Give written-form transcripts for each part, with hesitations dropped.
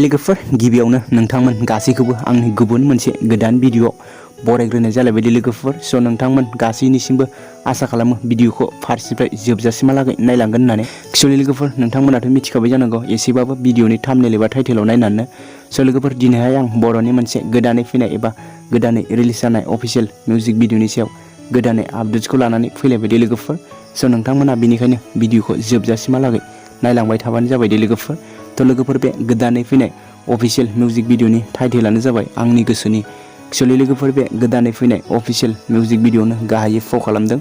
लोगोफोर गिबियावनो नोंथांमोन गासैखौबो आंनि गुबुन मोनसे गोदान भिडिअ बरायग्रोनाय जालायबाय लोगोफोर। स' नोंथांमोन गासैनिसिमबो आसा खालामो भिडिअखौ फार्स्टनिफ्राय जोबजासिमहालागै नायलांगोन होननानै। एक्चुअलि लोगोफोर नोंथांमोनाथ' मिथिखाबाय जानांगौ एसेबाबो भिडिअनि थाम्बनेल एबा टाइटेलाव नायनानै। स' लोगोफोर दिनैहाय आं बर'नि मोनसे गोदानै फैनाय एबा गोदानै रिलिज जानाय अफिशियेल मिउजिक भिडिअनि सायाव गोदानै आपडेट्सखौ लानानै फैलायबाय लोगोफोर। स' नोंथांमोना बेनिखायनो भिडिअखौ जोबजासिमहालागै नायलांबाय थाबानो जाबाय लोगोफोर। थ' लोगोफोर बे गोदानै फैनाय अफिशियेल मिउजिक भिडिअनि टाइटेलानो जाबाय आंनि गोसोनि। एक्चुअलि लोगोफोर बे गोदानै फैनाय अफिशियेल मिउजिक भिडिअनो गाहायै फाव खालामदों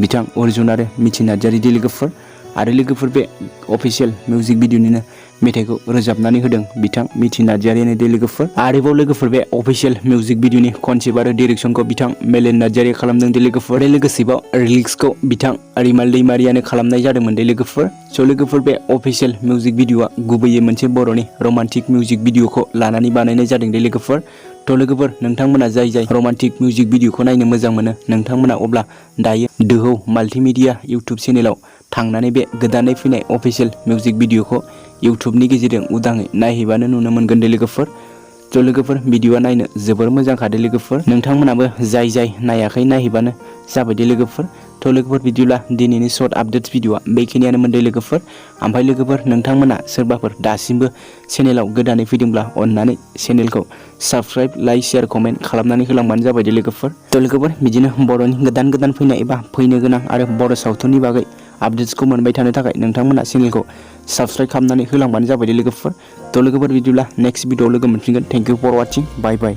बिथां अर्जुन आरो मिथि नार्जारि लोगोफोर। आरो लोगोफोर बे अफिशियेल मिउजिक भिडिअनिनो मेथाइखौ रोजाबनानै होदों बिथां मिथि नार्जारियानो लोगोफोर। आरोबाव लोगोफोर बे अफिशियेल मिउजिक भिडिअनि कनसेप्ट आरो डिरेक्सनखौ बिथां मेलेन नार्जारिया खालामदों लोगोफोर। लोगोसेबाव रिलिक्सखौ बिथां रिमाल दैमारियानो खालामनाय जादोंमोन लोगोफोर। स' लोगोफोर बे अफिशियेल मिउजिक भिडिअआ गुबैयै मोनसे बर'नि रमान्टिक मिउजिक भिडिअखौ लानानै बानायनाय जादों लोगोफोर। थ' लोगोफोर नोंथांमोना जाय रमान्टिक मिउजिक भिडिअखौ नायनो मोजां मोनो नोंथांमोना अब्ला दायो दोहौ माल्टिमिडिया इउटुब चेनेलाव थांनानै बे गोदानै फैनाय अफिशियेल मिउजिक भिडिअखौ इउटुबनि गेजेरजों उदाङै नायहैबानो नुनो मोनगोन लोगोफोर। थ' लोगोफोर भिडिअआ नायनो जोबोर मोजां खादो लोगोफोर। नोंथांमोनाबो जाय नायाखै नायहैबानो जाबाय लोगोफोर। थ' लोगोफोर बिदिब्ला दिनैनि सर्ट आपडेट्स भिडिअआ बेखिनियानो मोनदों लोगोफोर। ओमफ्राय लोगोफोर नोंथांमोना सोरबाफोर दासिमबो चेनेलाव गोदानै फैदोंब्ला अननानै चेनेलखौ साबस्क्राइब लाइक शेयार कमेन्ट खालामनानै होलांबानो जाबाय लोगोफोर। थ' लोगोफोर बिदिनो बर'नि गोदान फैनाय एबा फैनो गोनां आरो बर' सावथुननि बागै आपडेट्सखौ मोनबाय थानो थाखाय नोंथांमोना चेनेलखौ साबस्क्राइब खालामनानै होलांबानो जाबाय लोगोफोर। थ' लोगोफोर बिदिब्ला नेक्स्ट भिडिअआव लोगो मोनफिनगोन। Thank you for watching. Bye bye.